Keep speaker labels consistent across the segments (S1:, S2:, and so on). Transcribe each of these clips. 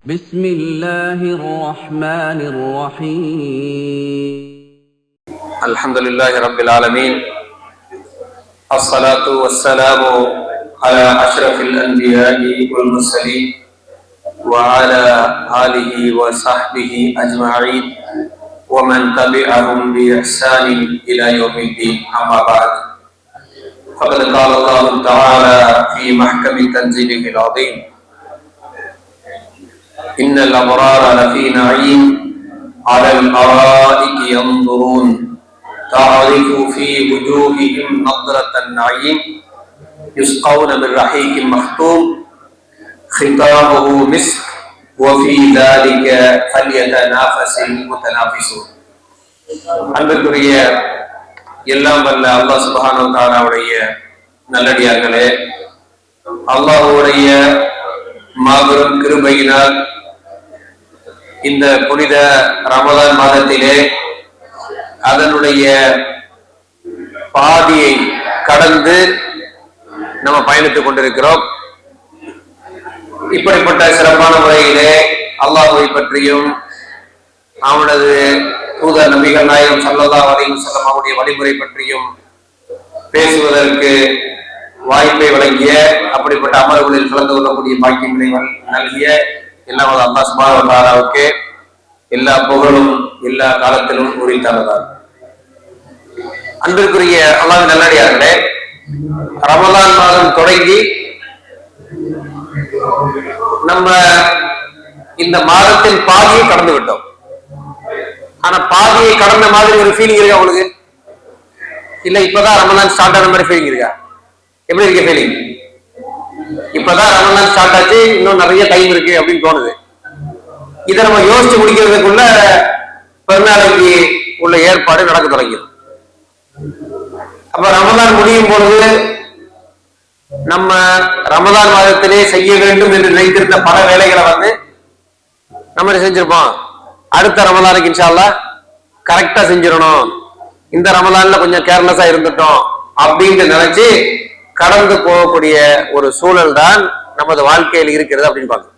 S1: بسم الله الرحمن الرحيم
S2: الحمد لله رب العالمين الصلاة والسلام على أشرف الأنبياء والمرسلين وعلى آله وصحبه أجمعين ومن تبعهم بإحسان إلى يوم الدين أما بعد فقد قال الله تعالى في محكم تنزيله العظيم إن الأبرار لفي نعيم على الأرائك ينظرون تعرف في وجوههم نضرة النعيم يسقون من رحيق مختوم ختامه مسك وفي ذلك فليتنافس المتنافسون. அன்பிற்குரிய எல்லாம் வல்ல அல்லாஹ் சுப்ஹானஹு வ தஆலாவுடைய நல்லடியார்களே, அல்லாஹ்வுடைய மாபெரும் கிருபையினால் இந்த புனித ரமலான் மாதத்திலே அதனுடைய பாதியை கடந்து நம்ம பயணித்துக் கொண்டிருக்கிறோம். இப்படிப்பட்ட சிறப்பான முறையிலே அல்லாஹ்வை பற்றியும் அவனது தூதர் நபிகள் நாயகம் ஸல்லல்லாஹு அலைஹி வஸல்லம் அவருடைய வழிமுறை பற்றியும் பேசுவதற்கு வாய்ப்பை வழங்கிய, அப்படிப்பட்ட அமர்வுகளில் கலந்து கொள்ளக்கூடிய பாக்கியங்களை நல்கிய எல்லாம் அல்லாஹ் சுப்ஹானஹு வ தஆலாவுக்கு எல்லா புகழும் எல்லா காலத்திலும் உரித்தானதால். அன்பிற்குரிய அல்லாஹ்வின் நல்லடியார்களே, ரமலான் மாதம் தொடங்கி நம்ம இந்த மாதத்தின் பாதியை கடந்து விட்டோம். ஆனா பாதியை கடந்த மாதிரி ஒரு ஃபீலிங் இருக்கா உங்களுக்கு? இல்ல இப்பதான் ரமலான் ஸ்டார்ட் ஆன மாதிரி ஃபீலிங் இருக்கா? எப்படி இருக்க ஃபீலிங்? இப்பதான் ரமலான் ஸ்டார்ட் ஆச்சு, இன்னும் நிறைய டைம் இருக்கு அப்படின்னு தோணுது. இதை நம்ம யோசிச்சு முடிக்கிறதுக்குள்ள பெருநாளைக்கு உள்ள ஏற்பாடு நடக்க தொடங்கிடும். அப்ப ரமலான் முடியும் பொழுது நம்ம ரமலான் மாதத்திலே செய்ய வேண்டும் என்று நினைத்திருந்த பல வேலைகளை நம்ம செஞ்சிருப்போம். அடுத்த ரமலானுக்கு இன்ஷா அல்லாஹ் கரெக்டா செஞ்சிடணும், இந்த ரமலான்ல கொஞ்சம் கேர்லெஸ்ஸா இருந்துட்டோம் அப்படின்னு நினைச்சு கடந்து போகக்கூடிய ஒரு சூழல் தான் நமது வாழ்க்கையில் இருக்கிறது அப்படின்னு பார்க்கணும்.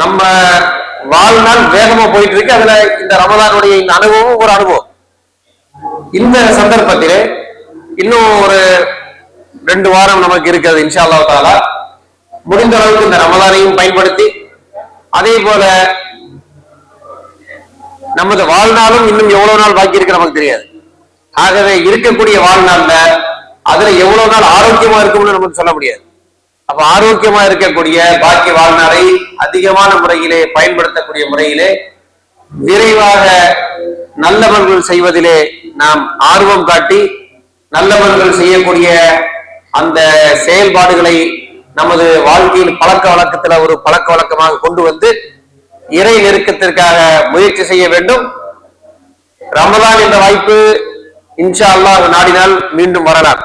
S2: நம்ம வாழ்நாள் வேகமா போயிட்டு இருக்கு. அதுல இந்த ரமலானுடைய இந்த அனுபவம் ஒரு அனுபவம். இந்த சந்தர்ப்பத்திலே இன்னும் ஒரு 2 வாரம் நமக்கு இருக்கிறது. இன்ஷா அல்லாஹ் தஆலா முடிந்த அளவுக்கு இந்த ரமலானையும் பயன்படுத்தி, அதே போல நமது வாழ்நாளும் இன்னும் எவ்வளவு நாள் பாக்கி இருக்கு நமக்கு தெரியாது. ஆகவே இருக்கக்கூடிய வாழ்நாள்ல அதுல எவ்வளவு நாள் ஆரோக்கியமா இருக்கும்னு நமக்கு சொல்ல முடியாது. அப்ப ஆரோக்கியமா இருக்கக்கூடிய பாக்கி வாழ்நாளை அதிகமான முறையிலே பயன்படுத்தக்கூடிய முறையிலே விரைவாக நல்லவர்கள் செய்வதிலே நாம் ஆர்வம் காட்டி, நல்லவர்கள் செய்யக்கூடிய அந்த செயல்பாடுகளை நமது வாழ்க்கையில் பழக்க வழக்கத்துல ஒரு பழக்க வழக்கமாக கொண்டு வந்து இறை நெருக்கத்திற்காக முயற்சி செய்ய வேண்டும். ரமலான் என்ற வாய்ப்பு இன்ஷா அல்லாஹ் நாடினால் மீண்டும் வரலாம்.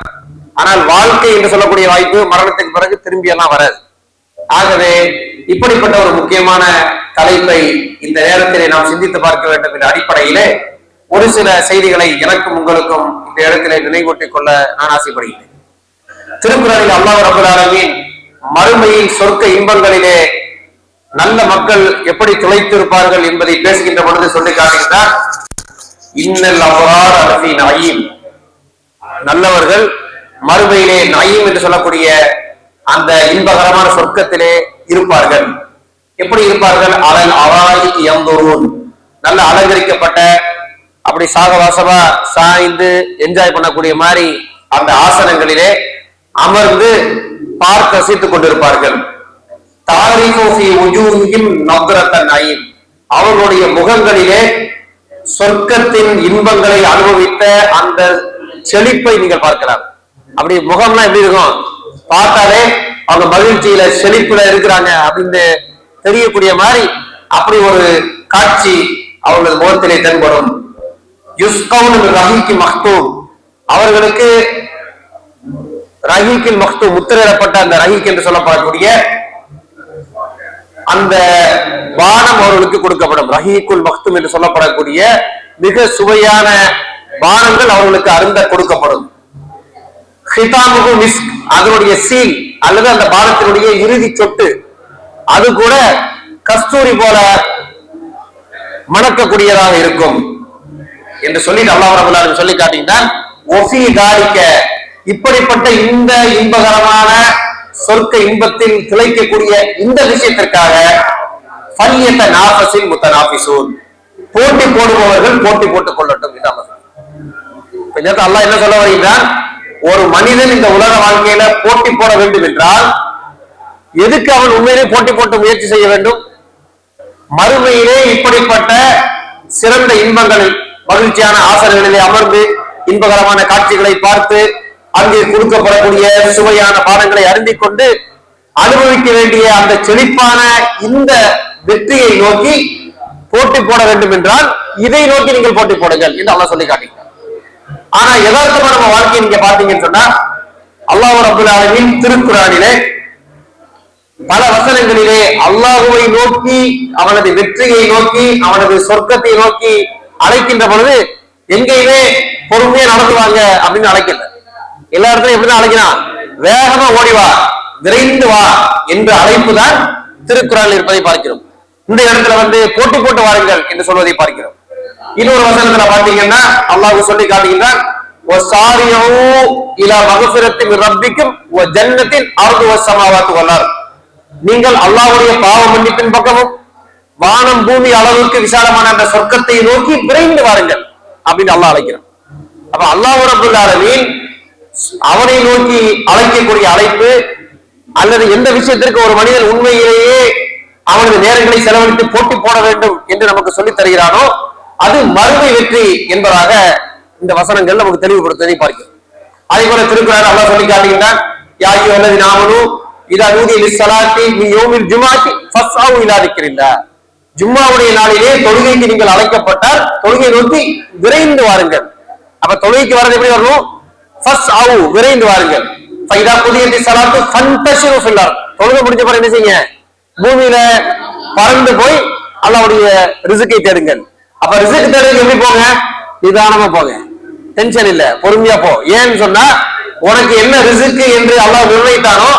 S2: ஆனால் வாழ்க்கை என்று சொல்லக்கூடிய வாய்ப்பு மரணத்துக்கு பிறகு திரும்பி எல்லாம் வராது. ஆகவே இப்படிப்பட்ட ஒரு முக்கியமான தலைப்பை இந்த நேரத்திலே நாம் சிந்தித்து பார்க்க வேண்டும் என்ற அடிப்படையிலே ஒரு சில செய்திகளை எனக்கும் உங்களுக்கும் இந்த இடத்திலே நினைவூட்டிக் கொள்ள நான் ஆசைப்படுகிறேன். திருக்குறளில் அல்லாஹ் ரப்பல் ஆலமீன் மறுமையின் சொர்க்க இன்பங்களிலே நல்ல மக்கள் எப்படி துளைத்திருப்பார்கள் என்பதை பேசுகின்ற பொழுது சொல்லி காட்டுகிறார். இன்னல் அப்ரார் லஃபீ நயீம், நல்லவர்கள் மறுமையிலே நயீம் என்று சொல்லக்கூடிய அந்த இன்பகரமான சொர்க்கத்திலே இருப்பார்கள். எப்படி இருப்பார்கள்? அலல் அராயிக் யன்துரூன், நல்ல அலங்கரிக்கப்பட்ட, அப்படி சாகவாசமா சாய்ந்து என்ஜாய் பண்ணக்கூடிய மாதிரி அந்த ஆசனங்களிலே அமர்ந்து பார்த்து ரசித்துக் கொண்டிருப்பார்கள். தாரிஃபு ஃபீ வுஜூஹிஹிம் நத்ரத்தன் நயீம், அவர்களுடைய முகங்களிலே சொர்க்கத்தின் இன்பங்களை அனுபவித்த அந்த செழிப்பை நீங்கள் பார்க்கலாம். அப்படி முகம்லாம் எப்படி இருக்கும்? பார்த்தாலே அவங்க மகிழ்ச்சியில செழிப்புல இருக்கிறாங்க அப்படின்னு தெரியக்கூடிய மாதிரி அப்படி ஒரு காட்சி அவர்களது முகத்திலே தென்படும். யுஸ்கவுன மின் ரஹீக்கின் மக்தூம், அவர்களுக்கு ரஹீக்கின் மக்தூம், முத்திரையிடப்பட்ட அந்த ரஹீக் என்று சொல்லப்படக்கூடிய அந்த பானம் அவர்களுக்கு கொடுக்கப்படும். ரஹீக்குல் மக்தூம் என்று சொல்லப்படக்கூடிய மிக சுவையான பானங்கள் அவர்களுக்கு அருந்த கொடுக்கப்படும். ஹிதாமுகு மிஸ்க், அதனுடைய சீல், அல்லது அந்த பானத்தினுடைய இறுதி சொட்டு அது கூட கஸ்தூரி போல மணக்கக்கூடியதாக இருக்கும் என்று சொல்லிட்டு அல்லாஹ் ரப்பல் ஆலமீன் சொல்லி காட்டினான். ஒஃபி தாலிக, இப்படிப்பட்ட இந்த இன்பகரமான சொர்க்க இன்பத்தில் திளைக்கக்கூடிய இந்த விஷயத்திற்காக ஃபல்யத நாஃபஸில் முத்தனாஃபிசூன், போட்டி போடுபவர்கள் போட்டி போட்டுக் கொள்ளட்டும் என்று அல்லாஹ் என்ன சொல்ல வருகிறான்? ஒரு மனிதன் இந்த உலக வாழ்க்கையில போட்டி போட வேண்டும் என்றால் எதுக்கு அவன் உண்மையிலே போட்டி போட்டு முயற்சி செய்ய வேண்டும்? மறுமையிலே இப்படிப்பட்ட சிறந்த இன்பங்களில் மகிழ்ச்சியான ஆசனங்களிலே அமர்ந்து இன்பகரமான காட்சிகளை பார்த்து அங்கே கொடுக்கப்படக்கூடிய சுவையான பானங்களை அருந்திக் கொண்டு அனுபவிக்க வேண்டிய அந்த செழிப்பான இந்த வெற்றியை நோக்கி போட்டி போட வேண்டும் என்றால் இதை நோக்கி நீங்கள் போட்டி போடுங்கள் என்று அல்லாஹ் சொல்லி காட்டுகிறார். ஆனா யதார்த்தமா நம்ம வாழ்க்கையை நீங்க பாத்தீங்கன்னு சொன்னா அல்லாஹ் ரப்பல் ஆலமீன் திருக்குர்ஆனிலே பல வசனங்களிலே அல்லாஹுவை நோக்கி, அவனது வெற்றியை நோக்கி, அவனது சொர்க்கத்தை நோக்கி அழைக்கின்ற பொழுது எங்கேயுமே பொறுமையா நடந்துவாங்க அப்படின்னு அழைக்கல. எல்லா இடத்துலையும் எப்படிதான் அழைக்கிறான்? வேகமா ஓடிவா, விரைந்து வா என்ற அழைப்பு தான் திருக்குறள் இருப்பதை பார்க்கிறோம். இந்த இடத்துல போட்டி போட்டு வாருங்கள் என்று சொல்வதை பார்க்கிறோம். இன்னொரு வசனத்துல பாத்தீங்கன்னா அல்லாஹ் சொல்லி காட்டுகின்றான், நீங்கள் அல்லாஹ்வுடைய பாவ மன்னிப்பின் பக்கமும் வானம் பூமி அளவுக்கு விசாலமான அந்த சொர்க்கத்தை நோக்கி விரைந்து வாருங்கள் அப்படின்னு அல்லாஹ் அழைக்கிறான். அப்ப அல்லாஹ் ரப்பல் ஆலமீன் அவனை நோக்கி அழைக்கக்கூடிய அழைப்பு அல்லது எந்த விஷயத்திற்கு ஒரு மனிதன் உண்மையிலேயே அவனது நேரங்களை செலவழித்து போட்டி போட வேண்டும் என்று நமக்கு சொல்லித் தருகிறானோ அது மறுமை வெற்றி என்பதாக இந்த வசனங்கள் நமக்கு தெளிவுபடுத்துவதை பார்க்கிறோம். அதே போல திருக்குறள் அல்லாஹ் சொல்லி காட்டுகின்றான், யா அய்யுஹல்லதீன ஆமனூ இதா நூதிய லிஸ்ஸலாத்தி மின் யௌமில் ஜும்ஆத்தி ஃபஸ்அவு இலா திக்ரில்லாஹ், ஜும்மாவுடைய நாளிலே தொழுகைக்கு நீங்கள் அழைக்கப்பட்டால் தொழுகை நோக்கி விரைந்து வாருங்கள். அப்ப தொழுகைக்கு வரது எப்படி வரணும்? ஃபஸ்அவு, விரைந்து வாருங்கள். ஃபைதா குதியத்தி ஸலாத்து ஃபன்தஷிரு ஃபில் அர்த், தொழுகை முடிஞ்ச பிறகு என்ன செய்யுங்க? பூமியில பறந்து போய் அல்லாஹ்வுடைய ரிஸ்கை தேடுங்கள். அப்ப ரிஸ்க் தேடுங்க எப்படி போங்க? நிதானமா போங்க, டென்ஷன் இல்ல, பொறுமையா போ. ஏன்னு சொன்னா உனக்கு என்ன ரிஸ்க் என்று அல்லாஹ் நிர்ணயித்தானோ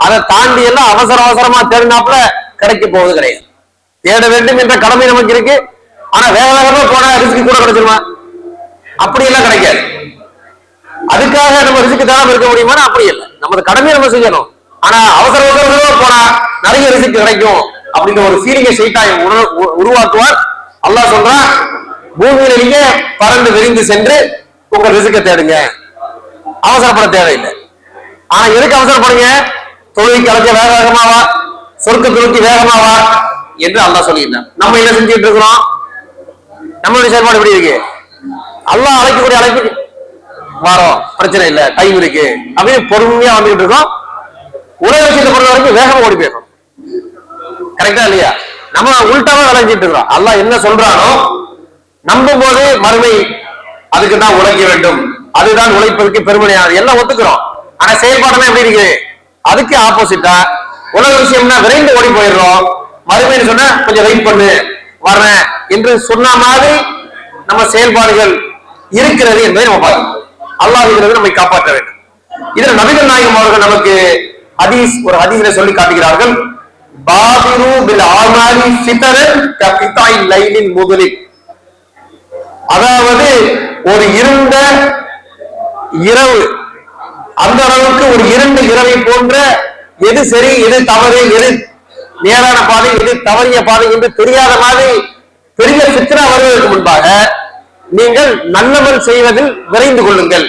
S2: அதை தாண்டி எல்லாம் அவசர அவசரமா தேடினாப்புல கிடைக்க போவது கிடையாது. தேட வேண்டும் என்ற கடமை நமக்கு இருக்கு. ஆனா வேக வேகமா போன ரிஸ்க் கூட கிடைச்சிருமா? அப்படி எல்லாம் கிடைக்காது. அதுக்காக நம்ம ரிஸ்க் தேடாம இருக்க முடியுமா? அப்படி இல்லை, நமது கடமையை நம்ம செய்யணும். ஆனா அவசர அவசரமா போனா நிறைய ரிஸ்க் கிடைக்கும் அப்படின்ற ஒரு ஃபீலிங்கை சைத்தான் உருவாக்குவார். அல்லாஹ் சொல்றான், பூமியில நீங்க பறந்து விரிந்து சென்று உங்க ரிஸ்கை தேடுங்க, அவசரப்பட தேவையில்லை. ஆனா எதுக்கு அவசரப்படுங்க? தொழுகைக்கு அழைக்க வேக வேகமாவா, சொர்க்கத்தை நோக்கி வேகமாவா என்று அல்லாஹ் சொல்லியிருந்தார். நம்ம என்ன செஞ்சுட்டு இருக்கிறோம்? நம்மளுடைய செயல்பாடு எப்படி இருக்கு? அல்லாஹ் அழைக்கக்கூடிய அழைப்பு வாரம், பிரச்சனை இல்லை, டைம் இருக்கு அப்படின்னு பொறுமையா வந்துகிட்டு இருக்கோம். உலக விஷயத்தை பொறுத்த வரைக்கும் வேகமா ஓடி போயிடும். கரெக்டா இல்லையா? நம்ம உள்டாவா விளைஞ்சிட்டு இருக்கிறோம். அல்லாஹ் என்ன சொல்றானோ நம்பும் போது மறுமை அதுக்கு தான் உழைக்க வேண்டும், அதுதான் உழைப்பதற்கு பெருமனையானது எல்லாம் ஒத்துக்கிறோம். ஆனா செயல்பாடுலாம் எப்படி இருக்கு? அதுக்கு ஆப்போசிட்டா உலக விஷயம்னா விரைந்து ஓடி போயிடுறோம். மறுமைன்னு சொன்னா கொஞ்சம் வெயிட் பண்ணு வர்றேன் என்று சொன்ன மாதிரி நம்ம செயல்பாடுகள் இருக்கிறது என்பதை நம்ம பார்க்கணும். அல்லாஹ் இதிலிருந்து நம்மை காப்பாற்ற வேண்டும். இதுல நபிகள் நாயகம் அவர்கள் நமக்கு ஒரு ஹதீஸ்ல சொல்லி காட்டுகிறார்கள், பாபிரு பில் ஆமாலி ஃபித்ரன் கஃபிதாய் லைலில் முதுலிக், அதாவது ஒரு இருண்ட இரவு, அந்த அளவுக்கு ஒரு இருண்ட இரவை போன்ற எது சரி எது தவறு, எது நேரான பாதை எது தவறிய பாதை என்று தெரியாத மாதிரி பெரிய ஃபித்னா வருவதற்கு முன்பாக நீங்கள் நல்லமல் செய்வதில் விரைந்து கொள்ளுங்கள்.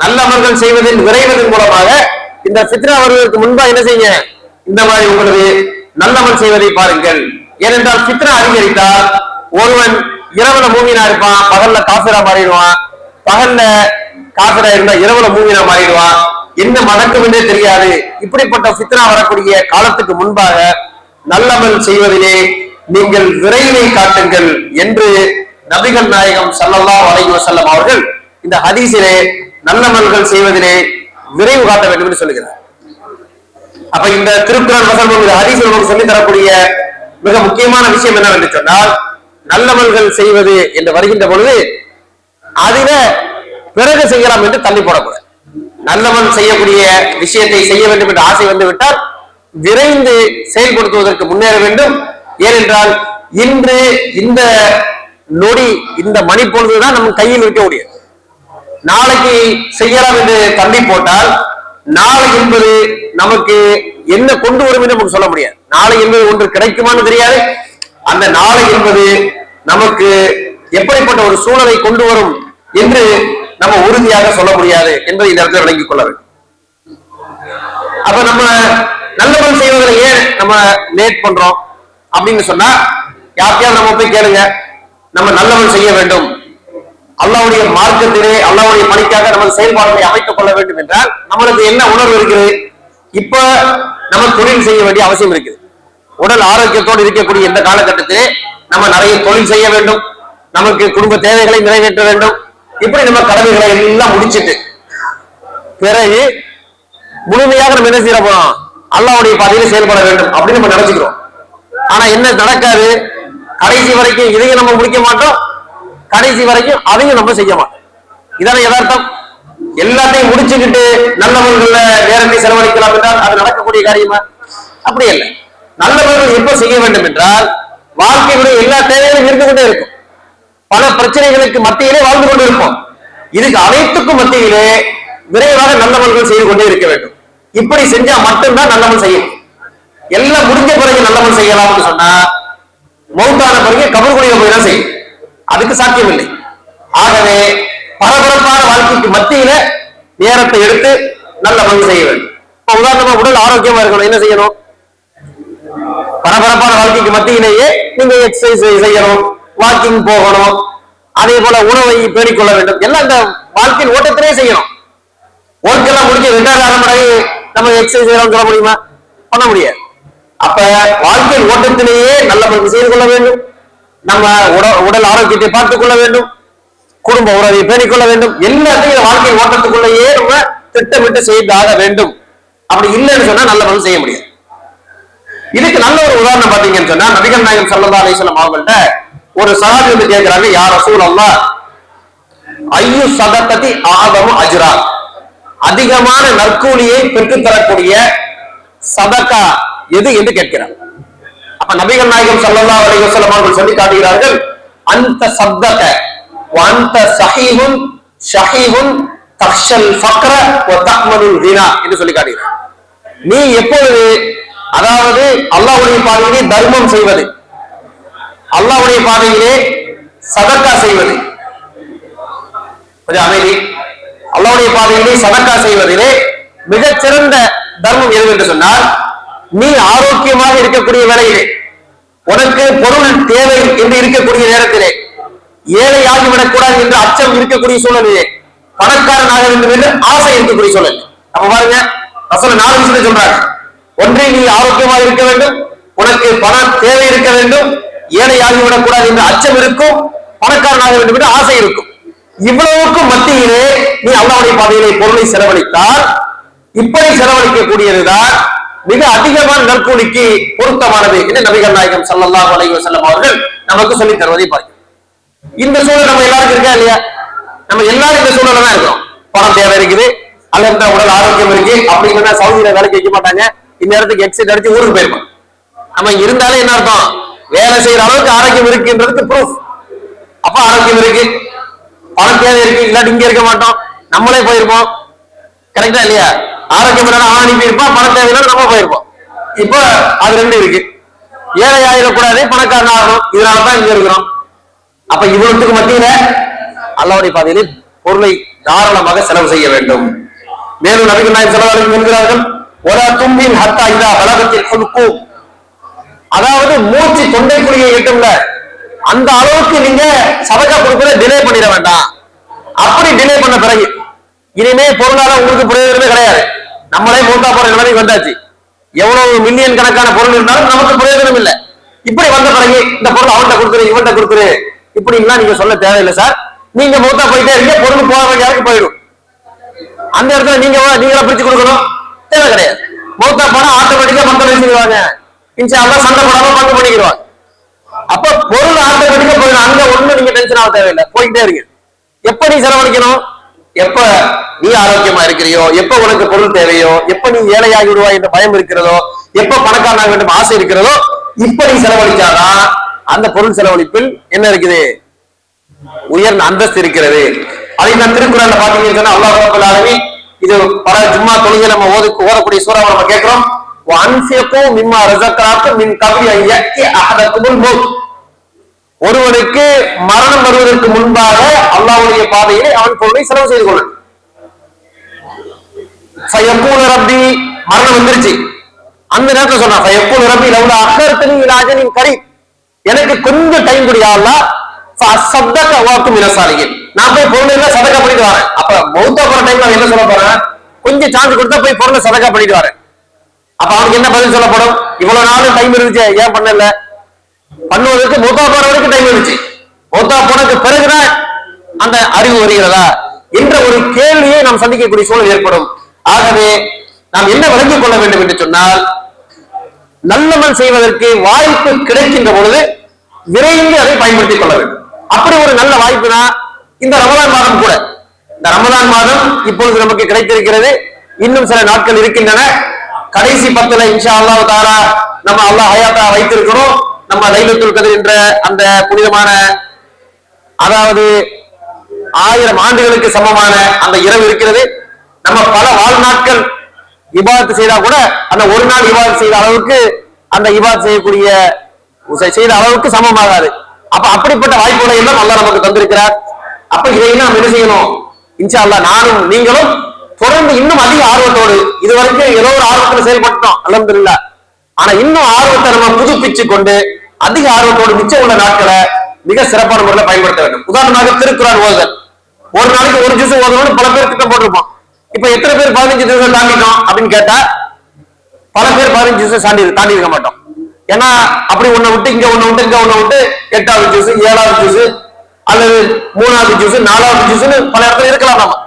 S2: நல்லமல்கள் செய்வதில் விரைவதன் மூலமாக இந்த ஃபித்னா வருவதற்கு முன்பாக என்ன செய்யுங்க? இந்த மாதிரி உங்களது நல்லமல் செய்வதை பாருங்கள். ஏனென்றால் ஃபித்னா அதிகரித்தால் ஒருவன் இரவுல மூமினா இருப்பான், பகல்ல காஃபிரா மாறிடுவான். பகல்ல காஃபிரா இருந்தா இரவுல மூமினா மாறிடுவான். என்ன நடக்கும் என்றே தெரியாது. இப்படிப்பட்ட ஃபித்னா வரக்கூடிய காலத்துக்கு முன்பாக நல்லமல் செய்வதிலே நீங்கள் விரைவை காட்டுங்கள் என்று நபிகள் நாயகம் ஸல்லல்லாஹு அலைஹி வஸல்லம் அவர்கள் இந்த ஹதீஸிலே நல்லமல்கள் செய்வதிலே விரைவு காட்ட வேண்டும் என்று சொல்லுகிறார். அப்ப இந்த திருக்குறள் வசனம் இந்த ஹதீஸ் நமக்கு சொல்லி தரக்கூடிய மிக முக்கியமான விஷயம் என்னவென்று சொன்னால், நல்லமல்கள் செய்வது என்று வருகின்ற பொழுது அதில பிறகு செய்யலாம் என்று தள்ளி போடக்கூடாது. நல்லவன் செய்யக்கூடிய விஷயத்தை செய்ய வேண்டும் என்ற ஆசை வந்து விட்டால் விரைந்து செயல்படுத்துவதற்கு முன்னேற வேண்டும். ஏனென்றால் இன்று இந்த நொடி இந்த மணி பொழுதுதான் நம்ம கையில் இருக்கக்கூடிய, நாளைக்கு செய்யலாம் என்று தள்ளி போட்டால் நாளை என்பது நமக்கு என்ன கொண்டு வரும் என்று நமக்கு சொல்ல முடியாது. நாளை என்பது ஒன்று கிடைக்குமான்னு தெரியாது. அந்த நாளை என்பது நமக்கு எப்படிப்பட்ட ஒரு சூழலை கொண்டு வரும் என்று நம்ம உறுதியாக சொல்ல முடியாது என்பதை இந்த இடத்துல விளங்கிக் கொள்ள வேண்டும். அப்ப நம்ம நல்லவன் செய்வதில் ஏன் நம்ம லேட் பண்றோம் அப்படின்னு சொன்னா, யாருக்கையாவது நம்ம போய் கேளுங்க, நம்ம நல்லவன் செய்ய வேண்டும், அல்லாஹ்வுடைய மார்க்கத்திலே அல்லாஹ்வுடைய பணிக்காக நமது செயல்பாடுகளை அமைத்துக் கொள்ள வேண்டும் என்றால் நம்மளுக்கு என்ன உணர்வு இருக்குது? இப்ப நம்ம தொழில் செய்ய வேண்டிய அவசியம் இருக்குது. உடல் ஆரோக்கியத்தோடு இருக்கக்கூடிய இந்த காலகட்டத்திலே நம்ம நிறைய தொழில் செய்ய வேண்டும், நமக்கு குடும்ப தேவைகளை நிறைவேற்ற வேண்டும். இப்படி நம்ம கடமைகளை எல்லாம் முடிச்சுட்டு பிறகு முழுமையாக நம்ம என்ன செய்ய போறோம்? அல்லாஹ்வுடைய பாதையில செயல்பட வேண்டும் அப்படின்னு நம்ம நினைச்சுக்கிறோம். ஆனா என்ன நடக்காது? கடைசி வரைக்கும் இதையும் நம்ம முடிக்க மாட்டோம், கடைசி வரைக்கும் அதையும் நம்ம செய்ய மாட்டோம். இதான யதார்த்தம். எல்லாத்தையும் முடிச்சுக்கிட்டு நல்லவர்கள நேரத்தை செலவழிக்கலாம் என்றால் அது நடக்கக்கூடிய காரியமா? அப்படி இல்லை. நல்லவர்கள் எப்ப செய்ய வேண்டும் என்றால் வாழ்க்கையுடைய எல்லா தேவைகளும் இருந்து கொண்டே இருக்கும். பல பிரச்சனைகளுக்கு மத்தியிலே வாழ்ந்து கொண்டு இருப்போம். இதுக்கு அனைத்துக்கும் மத்தியிலே விரைவாக நல்லவர்கள் செய்து கொண்டே இருக்க வேண்டும். இப்படி செஞ்சா மட்டும்தான் நல்லவன் செய்யும். எல்லாம் முடிஞ்ச பிறகு நல்லவன் செய்யலாம்னு சொன்னா மௌத்தான பிறகு கபர்குழியில போய் தான் செய்யும். அதுக்கு சாத்தியம் இல்லை. ஆகவே பரபரப்பான வாழ்க்கைக்கு மத்தியில நேரத்தை எடுத்து நல்லவன் செய்ய வேண்டும். இப்ப உதாரணமா உடல் ஆரோக்கியமா இருக்கணும், என்ன செய்யணும்? பரபரப்பான வாழ்க்கைக்கு மத்தியிலேயே நீங்க எக்ஸசைஸ் செய்யணும், வாக்கிங் போகணும், அதே போல உணவை பேணிக் கொள்ள வேண்டும். எல்லாம் இந்த வாழ்க்கையின் ஓட்டத்திலே செய்யணும். ஒர்க்கெல்லாம் முடிஞ்ச 2வது அரைமடை நம்ம எக்ஸசைஸ் செய்யலாம் சொல்ல முடியுமா? பண்ண முடியாது. அப்ப வாழ்க்கையின் ஓட்டத்திலேயே நல்ல முறையில் செய்து கொள்ள வேண்டும். நம்ம உடல் ஆரோக்கியத்தை பார்த்துக் கொள்ள வேண்டும், குடும்ப உறவை பேணிக் கொள்ள வேண்டும். எல்லாத்தையும் வாழ்க்கை ஓட்டத்துக்குள்ளேயே நம்ம திட்டமிட்டு செய்தாக வேண்டும். அப்படி இல்லைன்னு சொன்னா நல்ல முறையில் செய்ய முடியாது. இதுக்கு நல்ல ஒரு உதாரணம் பாத்தீங்கன்னு சொன்னா, நபிகள் நாயகம் ஸல்லல்லாஹு அலைஹி வஸல்லம் அவங்கள்ட்ட ஒரு சஹாபி வந்து கேட்கிறாங்க, யா ரசூலல்லாஹ் ஐயு ஸதகதி ஆதமு அஜ்ரா, அதிகமான நற்கூலியை பெற்றுத் தரக்கூடிய சதகா எது என்று கேட்கிறார். அப்ப நபிகள் நாயகம் ஸல்லல்லாஹு அலைஹி வஸல்லம் அவர்கள் சொல்லி காட்டுகிறார்கள், அந்த சதக வஅன்த ஸஹீஹுன் ஷஹீஹுன் தக்ஷல் ஃபக்ர வ தஅமலுல் கினா என்று சொல்லி காட்டுகிறார். நீ எப்பொழுது, அதாவது அல்லாஹ்வுடைய பாதையிலே தர்மம் செய்வது, அல்லாஹ்வுடைய பாதையிலே சதக்கா செய்வது, கொஞ்சம் அமைதி, அல்லாஹ்வுடைய பாதையிலே சதக்கா செய்வதிலே மிகச்சிறந்த தர்மம் எது என்று சொன்னால், நீ ஆரோக்கியமாக இருக்கக்கூடிய வேளையிலே, உனக்கு பொருள் தேவை என்று இருக்கக்கூடிய நேரத்திலே, ஏழை ஆகிவிடக் கூடாது என்ற அச்சம் இருக்கக்கூடிய சூழலிலே, பணக்காரனாக வேண்டும் என்று ஆசை இருக்கக்கூடிய சூழல். அப்ப பாருங்க, ரசூல் 4 விஷயத்தை சொல்றாங்க. ஒன்றே நீ ஆரோக்கியமாக இருக்க வேண்டும், உனக்கு பண தேவை இருக்க வேண்டும், ஏழை ஆகிவிடக் கூடாது என்ற அச்சம் இருக்கும், பணக்காரனாக வேண்டும் என்று ஆசை இருக்கும். இவ்வளவுக்கும் மத்தியிலே நீ அல்லாஹ்வுடைய பாதையிலே பொருளை செலவழித்தால், இப்படி செலவழிக்கக்கூடியதுதான் மிக அதிகமான நற்கூலிக்கு பொருத்தமானது என்று நபிகள் நாயகம் ஸல்லல்லாஹு அலைஹி வஸல்லம் அவர்கள் நமக்கு சொல்லி தருவதை பார்க்கிறோம். இந்த சூழல் நம்ம எல்லாருக்கும் இருக்கா இல்லையா? நம்ம எல்லாரும் இந்த சூழல்ல தான் இருக்கிறோம். பணம் தேவை இருக்குது, அல்லது உடல் ஆரோக்கியம் இருக்கு அப்படின்னா சவுதியில வேலைக்கு வைக்க மாட்டாங்க, இந்த இடத்துக்கு எக்ஸிட் அடிச்சு ஊருக்கு போயிருப்போம். நம்ம இருந்தாலே என்ன அர்த்தம்? வேலை செய்யற அளவுக்கு ஆரோக்கியம் இருக்குன்றதுக்கு ப்ரூஃப். அப்ப ஆரோக்கியம் இருக்கு, பணம் தேவை இருக்கு, இல்லாட்டி இங்க இருக்க மாட்டோம், நம்மளே போயிருப்போம். கரெக்டா இல்லையா? ஆரோக்கியம் அவன் அனுப்பி இருப்பான், பணம் தேவையில்லை நம்ம போயிருப்போம். இப்ப அது 2 இருக்கு. ஏழை ஆகிடக்கூடாது, பணக்காரன் ஆகணும், இதனாலதான் இங்க இருக்கிறோம். அப்ப இவ்வளவுக்கு மத்தியில அல்லாஹ்வுடைய பாதையிலே பொருளை தாராளமாக செலவு செய்ய வேண்டும். மேலும் நபிகள் நாயகம் ஸல்லல்லாஹு அலைஹி வஸல்லம் என்கிறார்கள், ஒலா தும்பின் ஹத்தா இதா பலகத்தில் ஹுல்கூம், அதாவது மூச்சு தொண்டைக்குழியை எட்டும்ல அந்த அளவுக்கு நீங்க சதகா கொடுக்கறத டிலே பண்ணிட வேண்டாம். அப்படி டிலே பண்ண பிறகு இனிமே பொருளால உங்களுக்கு பிரயோஜனமே கிடையாது. நம்மளே மூத்தா போற நிலைமைக்கு வந்தாச்சு. எவ்வளவு மில்லியன் கணக்கான பொருள் இருந்தாலும் நமக்கு பிரயோஜனம் இல்லை. இப்படி வந்த பிறகு இந்த பொருள் அவன்கிட்ட கொடுக்குரு, இவன்கிட்ட கொடுக்குரு, இப்படின்னா நீங்க சொல்ல தேவையில்லை சார். நீங்க மூத்தா போயிட்டே இருக்க, பொருள் போக வேண்டிய யாருக்கு போயிடும். அந்த இடத்துல நீங்களா பிரிச்சு கொடுக்கணும் தேவை கிடையாது. மூத்தா போனா ஆட்டோமேட்டிக்கா பங்கு வச்சுருவாங்க, இன்ஷா அல்லாஹ் சண்டை போடாம பங்கு பண்ணிக்கிறாங்க. அப்ப பொருள் ஆட்டோமேட்டிக்கா போயிடும். அங்க ஒண்ணு நீங்க டென்ஷன் ஆக தேவையில்லை, போயிட்டே இருக்கு. எப்படி செலவழிக்கணும்? எப்ப நீ ஆரோக்கியமா இருக்கிறியோ, எப்ப உனக்கு பொருள் தேவையோ, எப்ப நீ ஏழையாகி விடுவாய் என்ற பயம் இருக்கிறதோ, எப்ப பணக்காரனாக வேண்டும் ஆசை இருக்கிறதோ, இப்ப நீ செலவழிச்சாதான் அந்த பொருள் செலவழிப்பில் என்ன இருக்குது, உயர்ந்த அந்தஸ்து இருக்கிறது. அதை நான் திருக்குறள்ல பாத்தீங்கன்னு சொன்னா அல்லாஹ் ரப்பல் ஆலமீன் இது பல ஜும்மா தொழுகை நம்ம ஓதக்கூடிய சூறாவை நம்ம கேட்கிறோம். வஅன்ஃபிகு மிம்மா ரஸக்னாக்கும் மின் கப்லி அன் யஅதி அஹதகுமுல் மௌத். ஒருவனுக்கு மரணம் வருவதற்கு முன்பாக அல்லாஹ்வுடைய பாதையிலே அவன் பொருளை செலவு செய்து கொள்ளணும். ஃபயக்கூல ரப்பி, மரணம் வந்துருச்சு, அந்த நேரத்தில் சொன்னா ஃபயக்கூல ரப்பி லவ்லா அஹர்தனி இலா அஜலின் கரீப், எனக்கு கொஞ்சம் டைம் கொடு யா அல்லாஹ், ஃபஅஸ்ஸதக வ அகும் மினஸ் சாலிஹீன், நான் போய் பொருளை எல்லாம் சதகா பண்ணிட்டு வரேன். அப்ப மௌத்தா போற டைம்ல என்ன சொல்ல போறேன், கொஞ்சம் சான்ஸ் கொடுத்தா போய் பொருளை சதகா பண்ணிட்டு வரேன். அப்ப அவனுக்கு என்ன பதில் சொல்லப்படும், இவ்வளவு நாள் டைம் இருந்துச்சு ஏன் பண்ணல, பண்ணுவதற்கு மௌத்தா போற வரைக்கும் டைம் இருந்துச்சு, மௌத்தா போனதுக்கு பிறகுதான் அந்த அறிவு வருகிறதா என்ற ஒரு கேள்வியை நாம் சந்திக்கக்கூடிய சூழல் ஏற்படும். ஆகவே நாம் என்ன விளங்கிக் கொள்ள வேண்டும் என்று சொன்னால், நல்லமல் செய்வதற்கு வாய்ப்பு கிடைக்கின்ற பொழுது விரைந்து அதை பயன்படுத்திக் கொள்ள வேண்டும். அப்படி ஒரு நல்ல வாய்ப்பு தான் இந்த ரமலான் மாதம் கூட. இந்த ரமலான் மாதம் இப்பொழுது நமக்கு கிடைத்திருக்கிறது, இன்னும் சில நாட்கள் இருக்கின்றன. கடைசி 10ல இன்ஷா அல்லாஹ் தஆலா நம்ம அல்லாஹ் ஹயாத்தா வைத்திருக்கிறோம். நம்ம லைலத்துல் கத்ர் என்ற அந்த புனிதமான, அதாவது 1000 ஆண்டுகளுக்கு சமமான அந்த இரவு இருக்கிறது. நம்ம பல வாழ்நாட்கள் இபாதத் செய்தா கூட அந்த ஒரு நாள் இபாதத் செய்த அளவுக்கு அந்த இபாதத் செய்த அளவுக்கு சமமாகாது. அப்ப அப்படிப்பட்ட வாய்ப்புகளை எல்லாம் அல்லாஹ் நமக்கு தந்திருக்கிறார். அப்ப இதையெல்லாம் நம்ம என்ன செய்யணும், இன்ஷா அல்லாஹ் நானும் நீங்களும் தொடர்ந்து இன்னும் அதிக ஆர்வத்தோடு, இதுவரைக்கும் ஏதோ ஒரு ஆர்வத்தில் செயல்பட்டோம் அல்ஹம்துலில்லாஹ், ஆனா இன்னும் ஆர்வத்தை நம்ம புதுப்பிச்சு கொண்டு அதிக ஆர்வத்தோடு மிச்சம் உள்ள நாட்களை மிக சிறப்பான முறையில் பயன்படுத்த வேண்டும். உதாரணமாக திருக்குறான் ஓதுதல், ஒரு நாளைக்கு ஒரு ஜூஸ் ஓதணும்னு பல பேர் திட்டம் போட்டிருப்போம். இப்ப எத்தனை பேர் 15 ஜூஸ் தாண்டிட்டோம் அப்படின்னு கேட்டா பல பேர் 15 ஜூஸ் தாண்டி இருக்க மாட்டோம். ஏன்னா அப்படி ஒண்ணு விட்டு இங்க ஒண்ணு விட்டு இங்க ஒண்ணு விட்டு 8வது ஜூஸ் 7வது ஜூஸ் அல்லது 3வது ஜூஸ் 4வது ஜூஸ்னு பல இடத்துல இருக்கலாம் நாம.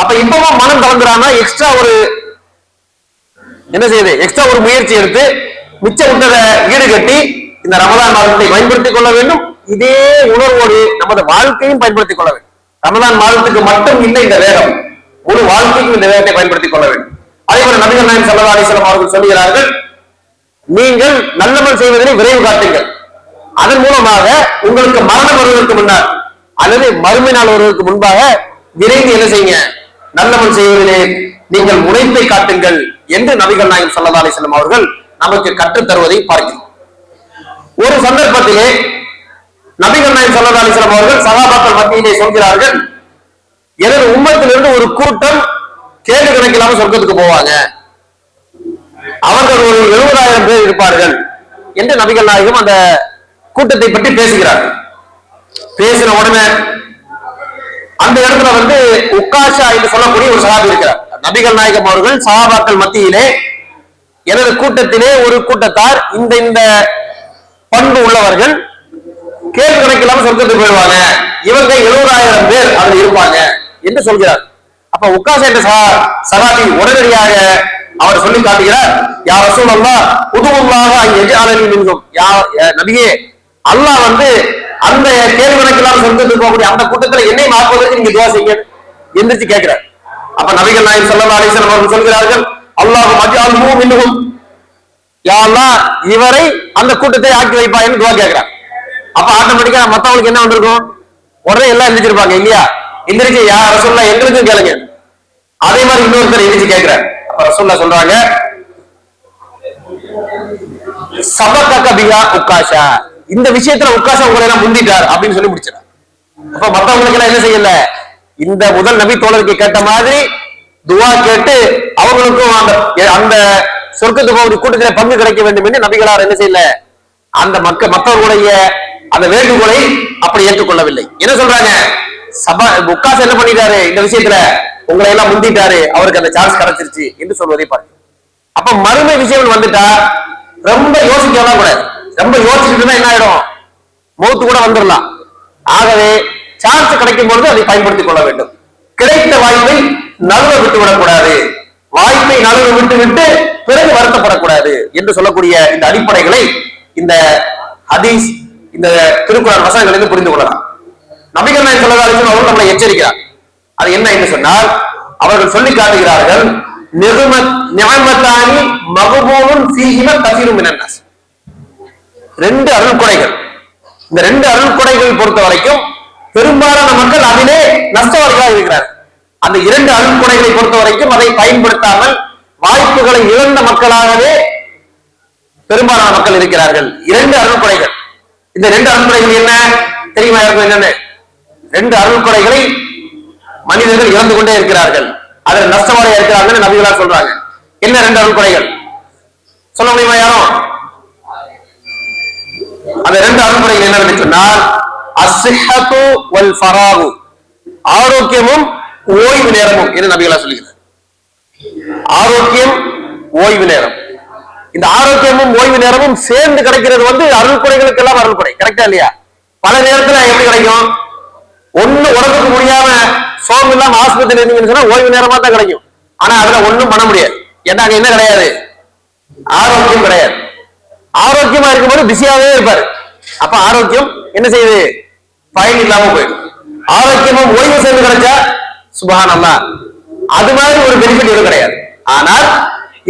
S2: அப்ப இப்பவும் மனம் கலந்துடாம எக்ஸ்ட்ரா ஒரு என்ன செய்யுது, எக்ஸ்ட்ரா ஒரு முயற்சி எடுத்து மிச்சம் விட்டதை ஈடுகட்டி இந்த ரமலான் மாதத்தை பயன்படுத்திக் கொள்ள வேண்டும். இதே உணர்வோடு நமது வாழ்க்கையும் பயன்படுத்திக் கொள்ள வேண்டும். ரமலான் மாதத்துக்கு மட்டும் இல்லை இந்த வேகம், முழு வாழ்க்கைக்கும் இந்த வேகத்தை பயன்படுத்திக் கொள்ள வேண்டும். அதே போல நபிகள் நாயகம் ஸல்லல்லாஹு அலைஹி வஸல்லம் அவர்கள் சொல்கிறார்கள், நீங்கள் நல்லமல் செய்வதனை விரைவு காட்டுங்கள், அதன் மூலமாக உங்களுக்கு மரணம் வருவதற்கு முன்னால் அல்லது மறுமை நாள் வருவதற்கு முன்பாக விரைந்து என்ன செய்யுங்க, நல்லமல் செய்வதிலே நீங்கள் முனைப்பை காட்டுங்கள் என்று நபிகள் நாயகம் ஸல்லல்லாஹு அலைஹி வஸல்லம் அவர்கள் நமக்கு கற்றுத் தருவதை பார்க்கிறோம். ஒரு சந்தர்ப்பத்திலே நபிகள் நாயகம் ஸல்லல்லாஹு அலைஹி வஸல்லம் அவர்கள் சஹாபாக்கள் மத்தியிலே சொல்கிறார்கள், எனது உம்மத்திலிருந்து ஒரு கூட்டம் கேள்வி கணக்கில்லாம சொர்க்கத்துக்கு போவாங்க, அவர்கள் ஒரு 70,000 பேர் இருப்பார்கள் என்று நபிகள் நாயகம் அந்த கூட்டத்தை பற்றி பேசுகிறார்கள். பேசின உடனே அந்த இடத்துல உக்காஷா என்று சொல்லக்கூடிய ஒரு சஹாபி இருக்கிறார். நபிகள் நாயகம் அவர்கள் சஹாபாக்கள் மத்தியிலே எனது கூட்டத்திலே ஒரு கூட்டத்தார் இந்த பண்பு உள்ளவர்கள் கேள்வி கணக்கில்லாம சொர்க்கத்துக்கு போயிடுவாங்க, இவங்க 70,000 பேர் அதில் இருப்பாங்க என்று சொல்கிறார். அப்ப உக்காஷா என்ற சஹாபி உடனடியாக அவர் சொல்லி காட்டுகிறார், யா ரசூலல்லாஹ் உதுவுல்லாஹ யஜ்அலனி மின்ஹும், யா நபியே அல்லாஹ் அந்த கேள்வி கணக்கில்லாம சொர்க்கத்துக்கு போகக்கூடிய அந்த கூட்டத்தில் என்னை மாற்றுவதற்கு நீங்க துஆ செய்யுங்க எந்திரிச்சு கேட்கிறார். அப்ப நபிகள் நாயகம் ஸல்லல்லாஹு அலைஹி வஸல்லம் அவர்கள் சொல்கிறார்கள், அல்லாஹு மஜ்அல்ஹு மின்ஹும், யா அல்லாஹ் இவரை அந்த கூட்டத்தை ஆக்கி வைப்பா என்று துஆ கேட்கிறார். அப்ப ஆட்டோமேட்டிக்கா மத்தவங்களுக்கு என்ன வந்திருக்கும், உடனே எல்லாம் எந்திரிச்சிருப்பாங்க இல்லையா, எந்திரிச்சு யா ரசூலுல்லாஹ் எங்களுக்கும் கேளுங்க. அதே மாதிரி இன்னொருத்தர் எந்திரிச்சு கேட்கிறார். அப்ப ரசூலுல்லாஹ் சொல்றாங்க, சபகக பிஹா உக்காஷா, இந்த விஷயத்துல உக்காஷா உங்களை எல்லாம் முந்திட்டார் அப்படின்னு சொல்லி முடிச்சார். அப்ப மத்தவங்களுக்கு எல்லாம் என்ன செய்யல, இந்த முதல் நபி தோழருக்கு கேட்ட மாதிரி துஆ கேட்டு அவங்களுக்கும் அந்த சொர்க்கத்துக்கு போகிற கூட்டத்தில் பங்கு கிடைக்க வேண்டும் என்று நபிகளார் என்ன செய்யல, அந்த மற்றவர்களுடைய அந்த வேண்டுகோளை அப்படி ஏற்றுக்கொள்ளவில்லை. என்ன சொல்றாங்க, உக்காஷா என்ன பண்ணிட்டாரு, இந்த விஷயத்துல உங்களை எல்லாம் முந்திட்டாரு, அவருக்கு அந்த சான்ஸ் கிடைச்சிருச்சு என்று சொல்வதை பார்க்க. அப்ப மறுமை விஷயம் வந்துட்டா ரொம்ப யோசிக்கலாம் கூடாது. ரொம்ப யோசிச்சுட்டு என்ன ஆயிடும், மௌத்து கூட வந்துடலாம். ஆகவே சான்ஸ் கிடைக்கும் பொழுது அதை பயன்படுத்திக் கொள்ள வேண்டும். கிடைத்த வாய்ப்பை நழுவ விட்டு விடக்கூடாது, வாய்ப்பை நழுவ விட்டு பிறகு வருத்தப்படக்கூடாது என்று சொல்லக்கூடிய இந்த அடிப்படைகளை இந்த ஹதீஸ், இந்த திருக்குறான் வசனங்களிலிருந்து புரிந்து கொள்ளலாம். நபிகள் நாயகம் ஸல்லல்லாஹு அலைஹி வஸல்லம் அவர்கள் நம்மளை எச்சரிக்கிறார், அது என்ன என்று சொன்னால் அவர்கள் சொல்லி காட்டுகிறார்கள், நிஅமத்தானி மக்பூனுன் ஃபீஹிமா கஸீரும் மினன் நாஸ். ரெண்டு அருள்கொடைகள். இந்த ரெண்டு அருள்கொடைகள் பொறுத்த வரைக்கும் பெரும்பாலான மக்கள் அதிலே நஷ்டவாதிகளாக இருக்கிறார். அந்த இரண்டு அருள்கொடைகளை பொறுத்த வரைக்கும் அதை பயன்படுத்தாமல் வாய்ப்புகளை இழந்த மக்களாகவே பெரும்பாலான மக்கள் இருக்கிறார்கள். இரண்டு அருள்கொடைகள். இந்த ரெண்டு அருள்கொடைகள் என்ன தெரியுமா? இருக்கும் என்னன்னு? ரெண்டு அருள்கொடைகளை மனிதர்கள் இழந்து கொண்டே இருக்கிறார்கள், அதில் நஷ்டவாதியாக இருக்கிறார்கள் நபிகளா சொல்றாங்க. என்ன ரெண்டு அருள்கொடைகள் சொல்ல முடியுமா யாரும்? அந்த ரெண்டு அருள்கொடைகள் என்னன்னு சொன்னால் அஸ்ஸிஹத்து வல் ஃபராகு, ஆரோக்கியமும் ஓய்வு நேரமும் என்று நபிகளா சொல்லுகிறார். ஆரோக்கியம், ஓய்வு நேரம். இந்த ஆரோக்கியமும் ஓய்வு நேரமும் சேர்ந்து கிடைக்கிறது அருள்கொடைகளுக்கு எல்லாம் அருள்கொடை. கரெக்டா இல்லையா? பல நேரத்துல எப்படி கிடைக்கும்? ஒண்ணு உடம்புக்கு முடியாம சோகம் இல்லாம ஆஸ்பத்திரி இருந்தீங்கன்னு சொன்னா ஓய்வு நேரமா தான் கிடைக்கும். ஆனா அதுல ஒண்ணும் பண்ண முடியாது. ஏன்னா அங்க என்ன கிடையாது? ஆரோக்கியம் கிடையாது. ஆரோக்கியமா இருக்கும்போது பிஸியாவே இருப்பாரு. அப்ப ஆரோக்கியம் என்ன செய்யுது? பயன் இல்லாம போயிடும். ஆரோக்கியமும் ஓய்வு சேர்ந்து கிடைச்சா சுப்ஹானல்லாஹ், அது மாதிரி ஒரு பெனிஃபிட் எதுவும் கிடையாது. ஆனால்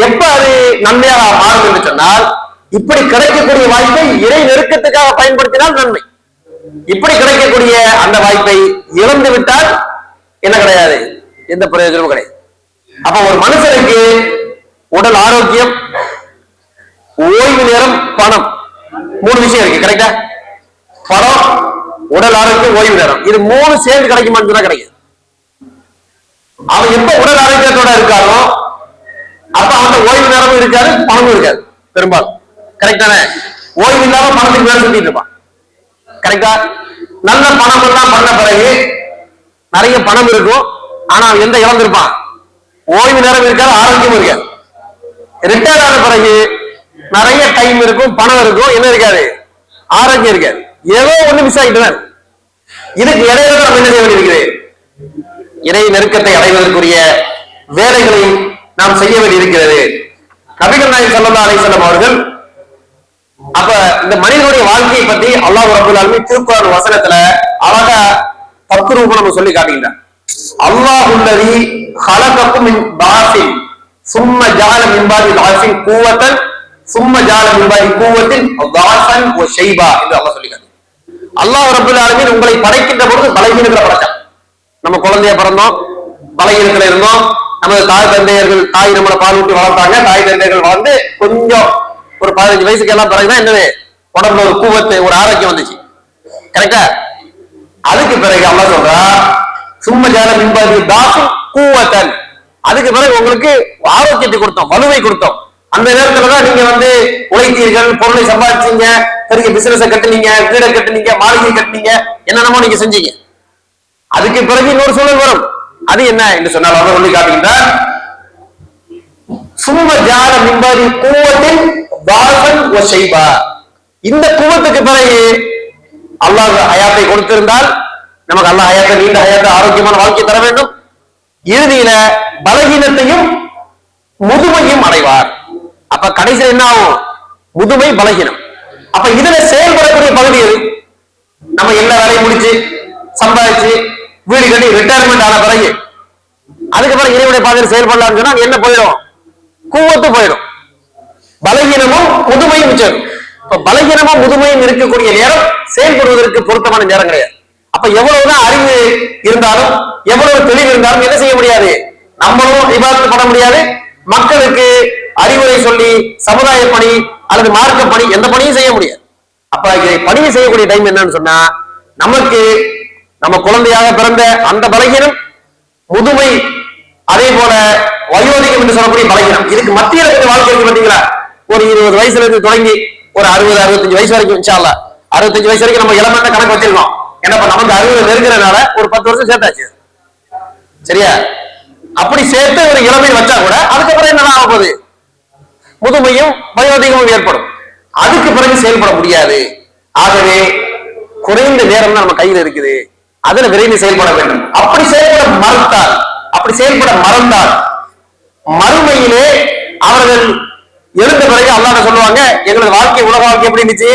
S2: எப்ப அது நன்மையாக மாறும் என்று சொன்னால், இப்படி கிடைக்கக்கூடிய வாய்ப்பை இறை நெருக்கத்துக்காக பயன்படுத்தினால் நன்மை. இப்படி கிடைக்கக்கூடிய அந்த வாய்ப்பை இழந்து விட்டால் என்ன கிடையாது? எந்த பிரயோஜனமும் கிடையாது. அப்ப ஒரு மனுஷனுக்கு உடல் ஆரோக்கியம், ஓய்வு நேரம், பணம், மூணு விஷயம் இருக்கு. கரெக்டா? பணம், உடல் ஆரோக்கியம், ஓய்வு நேரம், இது மூணு சேர்ந்து கிடைக்குமான்னு சொன்னா கிடைக்கும். அவன் எப்ப உடல் ஆரோக்கியத்தோட இருக்காரோ அப்ப அவன் ஓய்வு நேரமும் இருக்காது, பணமும் இருக்காது பெரும்பாலும். கரெக்டான? ஓய்வு இல்லாம பணத்துக்கு மேல சுத்திட்டு இருப்பான். கரெக்டா? நல்ல பணம் எல்லாம் பண்ண பிறகு நிறைய பணம் இருக்கும், ஆனா அவன் எந்த இழந்திருப்பான்? ஓய்வு நேரம் இருக்காது, ஆரோக்கியமும் இருக்காது. ரிட்டையர் ஆன பிறகு நிறைய டைம் இருக்கும், பணம் இருக்கும், என்ன இருக்காது? ஆரோக்கியம் இருக்காது. ஏதோ ஒண்ணு மிஸ் ஆகிட்டு தான். இதுக்கு இடையில நம்ம என்ன செய்ய வேண்டியிருக்கிறது? இறை நெருக்கத்தை அடைவதற்குரிய வேலைகளையும் நாம் செய்ய வேண்டியிருக்கிறது. நபிகள் நாயகம் ஸல்லல்லாஹு அலைஹி வஸல்லம் அவர்கள் அப்ப இந்த மனிதனுடைய வாழ்க்கையை பத்தி அல்லாஹ் ரப்பல் ஆலமீன் திருக்குர்ஆன் வசனத்துல அழகா தத்ரூபம் நம்ம சொல்லி காட்டுகின்றார். அல்லாஹுல்லதி ஹலகக்கும் மின் பாஸின் சும்ம ஜஅல மின் பாதி பாஸின் குவத்தன் சும்ம ஜஅல மின் பாதி குவத்தின் பாஸன் வ ஷைபா என்று அல்லாஹ் சொல்லி காட்டுகிறார். அல்லாஹ் ரப்பல் ஆலமீன் உங்களை படைக்கின்ற பொழுது பலகீனத்துல படைச்சான். நம்ம குழந்தைய பிறந்தோம், பலகீனத்துல இருந்தோம். நமது தாய் தந்தையர்கள், தாய் நம்மளை பால் ஊட்டி வளர்த்தாங்க. தாய் தந்தையர்கள் வந்து கொஞ்சம் ஒரு 15 வயசுக்கு எல்லாம் பிறகுதான் என்னது உடம்புல ஒரு கூவத்து, ஒரு ஆரோக்கியம் வந்துச்சு. கரெக்டா? அதுக்கு பிறகு அல்லாஹ் சொல்றா சும்ம ஜஅல மின் பாதி பாஸின் குவத்தன், அதுக்கு பிறகு உங்களுக்கு ஆரோக்கியத்தை கொடுத்தோம், வலுவை கொடுத்தோம். அந்த நேரத்துலதான் நீங்க உழைத்தீர்கள், பொருளை சம்பாதிச்சீங்க, பெரிய பிசினஸை கட்டுனீங்க, வீடை கட்டுனீங்க, மாளிகை கட்டுனீங்க, என்னென்னமோ நீங்க செஞ்சீங்க. அதுக்கு பிறகு இன்னொரு சூழல் வரும். அது என்ன என்று சொன்னால் அவர் சொல்லி காட்டுகின்றார், சும்ம ஜஅல மின் பாதி குவத்தின் பாஸன் வ ஷைபா. இந்த குவத்துக்கு பிறகு அல்லாஹ் ஹயாத்தை கொடுத்திருந்தால் நமக்கு அல்லாஹ் ஹயாத்தை, நீண்ட ஹயாத்தை, ஆரோக்கியமான வாழ்க்கை தர வேண்டும். இறுதியில பலகீனத்தையும் முதுமையும் அடைவார். அப்ப கடைசியில் என்ன ஆகும்? முதுமை, பலகீனம். அப்ப இதுல செயல்படக்கூடிய பகுதி எது? நம்ம எல்லா வேலையும் முடிச்சு சம்பாதிச்சு வீடு கட்டி ரிட்டையர்மெண்ட் ஆன பிறகு அதுக்கு பிறகு இறைவனை பாதையில் செயல்படலாம்னு சொன்னா என்ன போயிடும்? கூவத்து போயிடும். பலகீனமும் முதுமையும் மிச்சம். இப்ப பலகீனமும் முதுமையும் இருக்கக்கூடிய நேரம் செயல்படுவதற்கு பொருத்தமான நேரம் கிடையாது. அப்ப எவ்வளவுதான் அறிவு இருந்தாலும், எவ்வளவு தெளிவு இருந்தாலும் என்ன செய்ய முடியாது? நம்மளும் இபாதத் பண்ண முடியாது. மக்களுக்கு அறிவுரை சொல்லி சமுதாய பணி அல்லது மார்க்க பணி, எந்த பணியும் செய்ய முடியாது. அப்ப பணியை செய்யக்கூடிய டைம் என்னன்னு சொன்னா, நமக்கு நம்ம குழந்தையாக பிறந்த அந்த பலகீனம், முதுமை, அதே போல வயோதிகம் என்று சொல்லக்கூடிய பலகீனம், இதுக்கு மத்தியில இருக்கிற வாழ்க்கை இருக்கு பாத்தீங்களா? ஒரு 20 வயசுல இருந்து தொடங்கி ஒரு 60-65 வயசு வரைக்கும், இன்ஷா அல்லாஹ் 65 வயசு வரைக்கும் நம்ம இளம கணக்கு வச்சிருக்கோம். ஏன்னா நமக்கு 60 நெருங்கிறதுனால ஒரு 10 வருஷம் சேர்த்தாச்சு. சரியா? அப்படி சேர்த்து ஒரு இளமை வச்சா கூட அதுக்கப்புறம் என்ன ஆக போகுது? முதுமையும் வயோதிகமும் ஏற்படும். அதுக்கு பிறகு செயல்பட முடியாது. ஆகவே குறைந்த நேரம் தான் நம்ம கையில் இருக்குது, அதுல விரைந்து செயல்பட வேண்டும். அப்படி செயல்பட மறுத்தால், அப்படி செயல்பட மறந்தால் மறுமையிலே அவர்கள் எழுந்த பிறகு அல்லாஹ் சொல்லுவாங்க, எங்களது வாழ்க்கை, உலக வாழ்க்கை எப்படி இருந்துச்சு?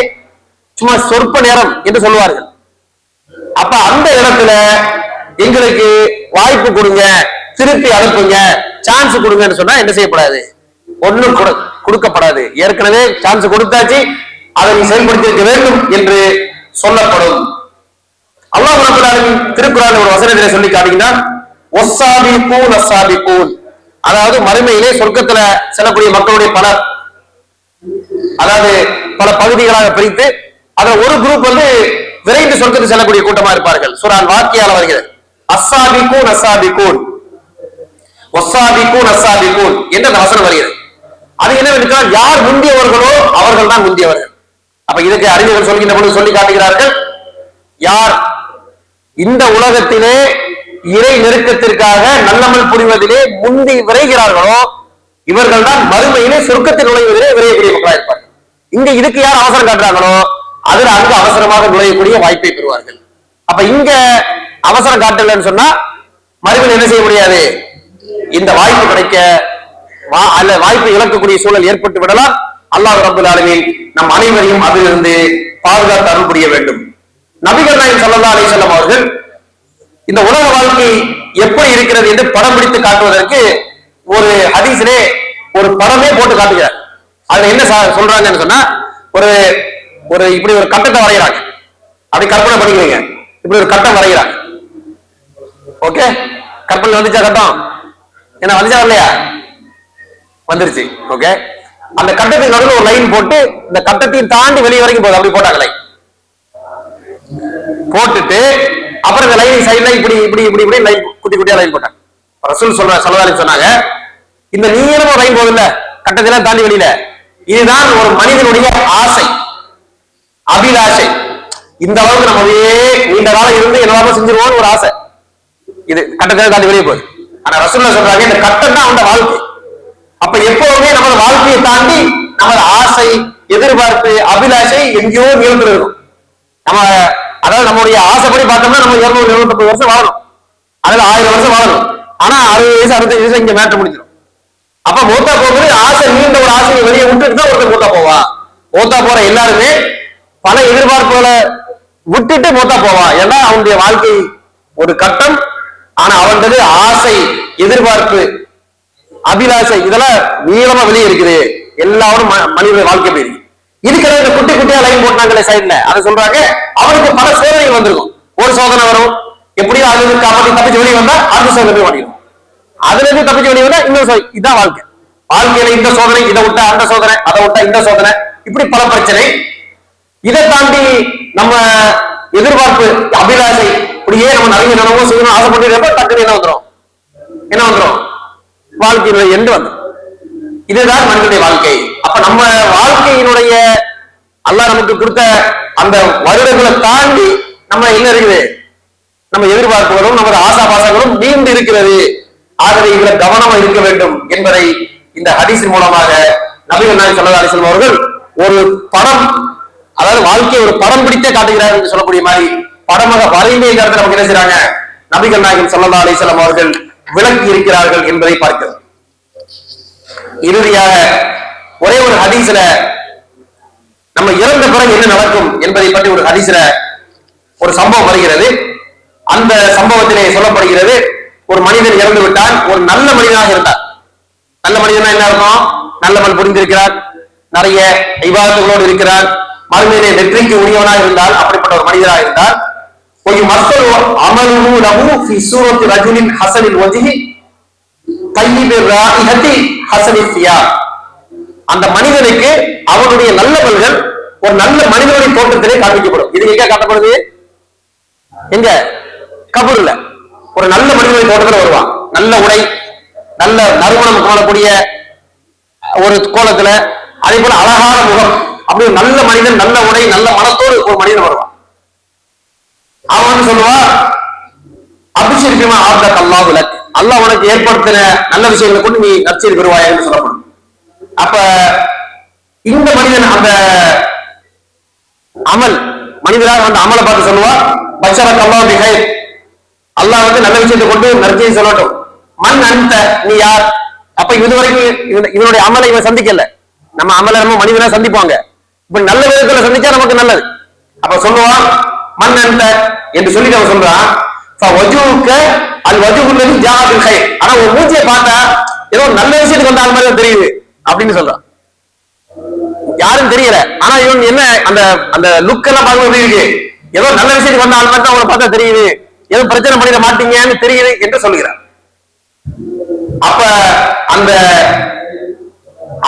S2: சும்மா சொற்ப நேரம் என்று சொல்லுவார்கள். அப்ப அந்த இடத்துல எங்களுக்கு வாய்ப்பு கொடுங்க, திருப்பி அனுப்புங்க, சான்ஸ் கொடுங்கன்னு சொன்னா என்ன செய்யப்படாது? ஒண்ணும் கொடுக்கப்படாது. ஏற்கனவே சான்ஸ் கொடுத்தாச்சு, அதை நீ செயல்படுத்தி இருக்க வேண்டும் என்று சொல்லப்படும். அல்லாஹ் ரப்பல் ஆலமீன் திருக்குர்ஆன்ல ஒரு வசனத்திலே சொல்லி காட்டுகிறார், வஸ்ஸாபிகூன் அஸ்ஸாபிகூன், அதாவது மறுமையிலே சொர்க்கத்துல செல்லக்கூடிய மக்களுடைய பலர், அதாவது பல பகுதிகளாக பிரித்து அதுல ஒரு குரூப் விரைந்து சொர்க்கத்துக்கு செல்லக்கூடிய கூட்டமா இருப்பார்கள். சூரா வாக்கியால வருகிறது, அஸ்ஸாபிகூன் அஸ்ஸாபிகூன் வஸ்ஸாபிகூன் அஸ்ஸாபிகூன் என்ற அந்த வசனம் வருகிறது. அது என்னவென்றால் யார் முந்தியவர்களோ அவர்கள் தான் முந்தியவர்கள். அப்ப இதுக்கு அறிஞர்கள் சொல்கின்ற பொழுது சொல்லி காட்டுகிறார்கள், யார் இந்த உலகத்திலே இறை நெருக்கத்திற்காக நல்லமல் புரிவதிலே முந்தி விரைகிறார்களோ இவர்கள் தான் மறுமையிலே சொர்க்கத்தில் நுழைவதிலே விரையக்கூடிய மக்களாக இருப்பார்கள். இங்க இதுக்கு யார் அவசரம் காட்டுறாங்களோ அதுல அங்கு அவசரமாக நுழையக்கூடிய வாய்ப்பை பெறுவார்கள். அப்ப இங்க அவசரம் காட்டலன்னு சொன்னா மறுமையில் என்ன செய்ய முடியாது, இந்த வாய்ப்பு கிடைக்க அல்ல வாய்ப்பை இழக்கக்கூடிய சூழல் ஏற்பட்டு விடலாம். அல்லாஹ் ரப்பல் ஆலமீன் நம் அனைவரையும் அதிலிருந்து பாதுகாத்து அருள் புரிய வேண்டும். நபிகள் நாயகம் ஸல்லல்லாஹு அலைஹி வஸல்லம் அவர்கள் இந்த உலக வாழ்க்கை எப்படி இருக்கிறது என்று படம் பிடித்து காட்டுவதற்கு ஒரு ஹதீஸிலே ஒரு படமே போட்டு காட்டுகிறார். அதுல என்ன சொல்றாங்கன்னு சொன்னா, ஒரு ஒரு இப்படி ஒரு கட்டத்தை வரைகிறாங்க. அப்படி கற்பனை பண்ணிக்கிறீங்க, இப்படி ஒரு கட்டம் வரைகிறாங்க. ஓகே, கற்பனை வந்துச்சா கட்டம்? என்ன வந்துச்சா இல்லையா? வந்துருச்சு. ஓகே, அந்த கட்டத்துக்கு நடுவில் ஒரு லைன் போட்டு இந்த கட்டத்தையும் தாண்டி வெளியே வரைக்கும் போகுது. அப்படி போட்டாங்க லைன் போட்டுட்டு அப்புறம் இந்த லைன் சைடுல இப்படி இப்படி இப்படி இப்படி லைன் குட்டி குட்டியா லைன் போட்டாங்க. ரசூல் ஸல்லல்லாஹு அலைஹி சொன்னாங்க, இந்த நீளமா லைன் போகுதுல்ல கட்டத்தெல்லாம் தாண்டி வெளியில, இதுதான் ஒரு மனிதனுடைய ஆசை, அபிலாஷை. இந்த அளவுக்கு நம்ம நீண்ட காலம் இருந்து எல்லாமே செஞ்சிருவோம்னு ஒரு ஆசை, இது கட்டத்தை தாண்டி வெளியே போகுது. ஆனா ரசூலுல்லாஹ் சொல்றாங்க, இந்த கட்டம் தான் அந்த வாழ்க்கை. அப்ப எப்பவுமே நம்ம வாழ்க்கையை தாண்டி நமது ஆசை, எதிர்பார்ப்பு, அபிலாஷை எங்கேயோ நீளத்துல இருக்கும். நம்ம அதாவது நம்முடைய ஆசைப்படி பார்த்தோம்னா நம்ம 200-250 வருஷம் வாழணும், அதுல 1000 வருஷம் வாழணும். ஆனா 60 வயசு 65 வயசு இங்க மேட்ட முடிஞ்சிடும். அப்ப மூத்தா போகும்போது ஆசை, நீண்ட ஒரு ஆசையை வெளியே விட்டுட்டு தான் ஒருத்தர் மூத்தா போவா. மூத்தா போற எல்லாருமே பல எதிர்பார்ப்புகளை விட்டுட்டு மூத்தா போவான். ஏன்னா அவனுடைய வாழ்க்கை ஒரு கட்டம், ஆனா அவன்றது ஆசை, எதிர்பார்ப்பு, அபிலாஷை இதெல்லாம் நீளமா வெளியே இருக்குது. எல்லாரும் மனித வாழ்க்கை போயிருக்கு. இருக்கிற இந்த குட்டி குட்டியா லைன் போட்டாங்களே சைட்ல, அதை சொல்றாங்க, அவனுக்கு பல சோதனைகள் வந்திருக்கும். ஒரு சோதனை வரும், எப்படியும் அதுல இருந்து காப்பாற்றி தப்பிச்சு வெளியே வந்தா அடுத்த சோதனை வாங்கிடும், அதுல இருந்து தப்பிச்சு வெளியே வந்தா இன்னொரு இதான் வாழ்க்கை. வாழ்க்கையில இந்த சோதனை, இதை விட்டா அந்த சோதனை, அதை விட்டா இந்த சோதனை, இப்படி பல பிரச்சனை. இதை தாண்டி நம்ம எதிர்பார்ப்பு, அபிலாஷை, இப்படியே நம்ம நிறைய நினைவோ செய்யணும் ஆசைப்பட்டு டக்குன்னு என்ன வந்துடும் வாழ்க்கையினுடைய எண்டு வந்துடும். இதுதான் மனிதனுடைய வாழ்க்கை. அப்ப நம்ம வாழ்க்கையினுடைய அல்லாஹ் நமக்கு கொடுத்த அந்த வருடங்களை தாண்டி நம்ம என்ன இருக்குது, நம்ம எதிர்பார்ப்புகளும் நமது ஆசாபாசங்களும் நீண்டு இருக்கிறது. ஆகவே இதுல கவனமா இருக்க வேண்டும் என்பதை இந்த ஹதீஸின் மூலமாக நபிகள் நாயகம் ஸல்லல்லாஹு அலைஹி வஸல்லம் அவர்கள் ஒரு படம், அதாவது வாழ்க்கையை ஒரு படம் பிடித்தே காட்டுகிறார் என்று சொல்லக்கூடிய மாதிரி படமாக வரைந்தே கருத்து நமக்கு என்ன செய்றாங்க, நபிகள் நாயகம் ஸல்லல்லாஹு அலைஹி வஸல்லம் அவர்கள் விளக்கி இருக்கிறார்கள் என்பதை பார்க்கிறோம். இறுதியாக ஒரே ஒரு ஹதீஸ்ல நம்ம இறந்த பிறகு என்ன நடக்கும் என்பதை பற்றி ஒரு ஹதீஸ்ல ஒரு சம்பவம் வருகிறது. அந்த சம்பவத்திலே சொல்லப்படுகிறது, ஒரு மனிதன் இறந்து விட்டால், ஒரு நல்ல மனிதனாக இருந்தார். நல்ல மனிதனா என்ன அர்த்தம், நல்லவன் புரிந்திருக்கிறார், நிறைய இபாதத்துகளோடு இருக்கிறார், மறுமையிலே வெற்றிக்கு உரியவனாக இருந்தால், அப்படிப்பட்ட ஒரு மனிதனாக இருந்தால், ஒரு மக்கள் அமலுஹு லஹு ஃபீ சூரத்தி ரஜுலின் ஹஸனில் வஜ்ஹி தய்யிபிர் ராயிஹத்தி ஹஸனில் சியாப், அந்த மனிதனுக்கு அவனுடைய நல்லவர்கள் ஒரு நல்ல மனிதனுடைய தோற்றத்திலே காண்பிக்கப்படும். இது எங்க காட்டப்படுது, எங்க கபூர்ல ஒரு நல்ல மனிதனுடைய தோட்டத்தில் வருவான். நல்ல உடை, நல்ல நறுமணம் காணக்கூடிய ஒரு கோலத்துல, அதே போல அழகான முகம், அப்படி ஒரு நல்ல மனிதன், நல்ல உடை, நல்ல மனத்தோடு ஒரு மனிதன் வருவான். அவன் சொல்லுவான், அபிஷேகமா ஆப்தக் அல்லாஹு லக், அல்லாஹ் உனக்கு ஏற்படுத்தின நல்ல விஷயங்களை கொண்டு நீ நற்செய்தி பெறுவாய் என்று சொல்லப்படும். அப்ப இந்த மனிதன் அந்த அமல் மனிதராக அந்த அமலை பார்த்து சொல்லுவான், பஷரக் அல்லாஹ் பிஹைர், அல்லாஹ் நல்ல விஷயத்தை கொண்டு நற்செய்தி சொல்லட்டும். மன் அன்த, நீ யார்? அப்ப இதுவரைக்கும் இவனுடைய அமலை இவன் சந்திக்கல. நம்ம அமலை நம்ம மனிதனா சந்திப்பாங்க, இப்ப நல்ல விதத்துல சந்திச்சா நமக்கு நல்லது. அப்ப சொல்லுவான் மன் அன்த என்று சொல்லி அவன் சொல்றான், ஆனா ஒரு மூஞ்சியை பார்த்தா ஏதோ நல்ல விஷயத்துக்கு வந்த ஆள் மாதிரி தான் தெரியுது அப்படின்னு சொல்றான். யாரும் தெரியல, ஆனா இவன் என்ன அந்த அந்த லுக் எல்லாம் பார்க்க எப்படி இருக்கு, ஏதோ நல்ல விஷயத்துக்கு வந்த ஆள் மாதிரி தான் அவங்களை பார்த்தா தெரியுது, ஏதோ பிரச்சனை பண்ணிட மாட்டீங்கன்னு தெரியுது என்று சொல்லுகிறார். அப்ப அந்த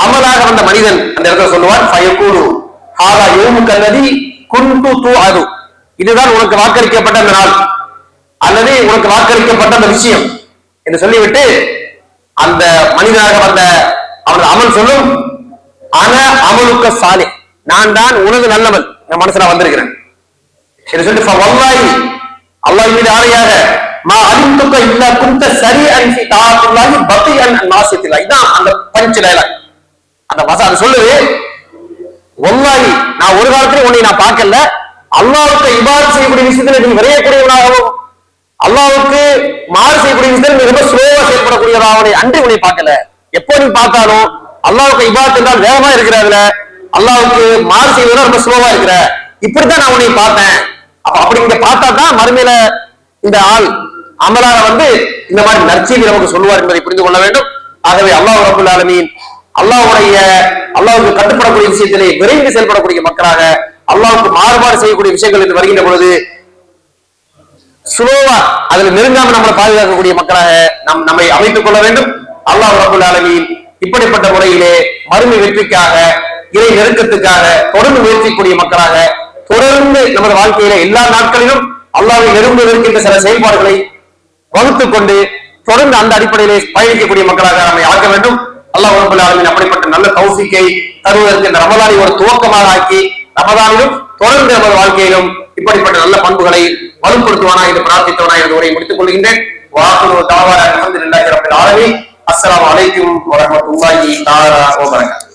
S2: அமலாக வந்த மனிதன் அந்த இடத்துல சொல்லுவார், இதுதான் உனக்கு வாக்களிக்கப்பட்ட அந்த நாள் அல்லது உனக்கு வாக்களிக்கப்பட்ட அந்த விஷயம் என்று சொல்லிவிட்டு அந்த மனிதனாக வந்த அவனது அமல் சொல்லும், ஆனா அமலுக்க சாலி, நான் தான் உனது நல்லவன், என் மனசுல வந்திருக்கிறேன் என்று சொல்லிட்டு அல்லாஹ் மீது ஆணையாக மா அலிம்துக்க இல்லா குன்த ஸரீஅன் ஃபீ தாஅத்தில்லாஹி பதீஅன் அன் மாஸியத்தில்லாஹ். இதான் அந்த பஞ்ச் டயலாக். அந்த அது சொல்லுது, வல்லாஹி நான் ஒரு காலத்துல உன்னை நான் பார்க்கல, அல்லாஹ்வுக்கு இபாதத் செய்யக்கூடிய விஷயத்துல நீ விரையக்கூடியவனாகவும் அல்லாஹ்வுக்கு மாறு செய்யக்கூடிய விஷயத்துல நீ ரொம்ப ஸ்லோவா செயல்படக்கூடியவனாக அன்றி உன்னை பார்க்கல. எப்போ நீ பார்த்தாலும் அல்லாஹ்வுக்கு இபாதத் என்றால் வேகமா இருக்கிறதுல, அல்லாஹ்வுக்கு மாறு செய்வதுல ரொம்ப ஸ்லோவா இருக்கிற, இப்படித்தான் நான் உன்னை பார்த்தேன். அப்படி இங்க பார்த்தா தான் மறுமையில இந்த ஆள் அமலாக வந்து இந்த மாதிரி நற்செய்தி நமக்கு சொல்லுவார் என்பதை புரிந்து கொள்ள வேண்டும். ஆகவே அல்லாஹ் ரப்பல் ஆலமீன் அல்லாஹ்வுக்கு கட்டுப்படக்கூடிய விஷயத்திலே விரைந்து செயல்படக்கூடிய மக்களாக, அல்லாஹ்வுக்கு மாறுபாடு செய்யக்கூடிய விஷயங்கள் என்று வருகின்ற பொழுது சுலோவா அதுல நெருங்காம நம்மளை பாதுகாக்கக்கூடிய மக்களாக நம்மை அமைத்துக் கொள்ள வேண்டும். அல்லாஹ் ரப்பல் ஆலமீன் இப்படிப்பட்ட முறையிலே மறுமை வெற்றிக்காக, இறை நெருக்கத்துக்காக தொடர்ந்து முயற்சிக்கூடிய மக்களாக, தொடர்ந்து நமது வாழ்க்கையில எல்லா நாட்களிலும் அல்லாஹ்வை நெருங்குவதற்கின்ற சில செயல்பாடுகளை வகுத்துக் கொண்டு தொடர்ந்து அந்த அடிப்படையிலே பயணிக்கக்கூடிய மக்களாக நம்மை ஆக்க வேண்டும். அல்லாஹ் ரப்பல் ஆலமீன் அப்படிப்பட்ட நல்ல தௌஃபீக்கை தருவதற்கு இந்த ரமலானை ஒரு துவக்கமாக ஆக்கி ரமலானிலும் தொடர்ந்து நமது வாழ்க்கையிலும் இப்படிப்பட்ட நல்ல பண்புகளை வலுப்படுத்துவானா என்று பிரார்த்தித்தவனா என்று உரையை முடித்துக் கொள்கின்றேன். வாஹிரு தஅவானா அல்ஹம்துலில்லாஹி ரப்பில் ஆலமீன். அஸ்ஸலாமு அலைக்கும் வரஹ்மத்துல்லாஹி தஆலா வ பரகாத்துஹு.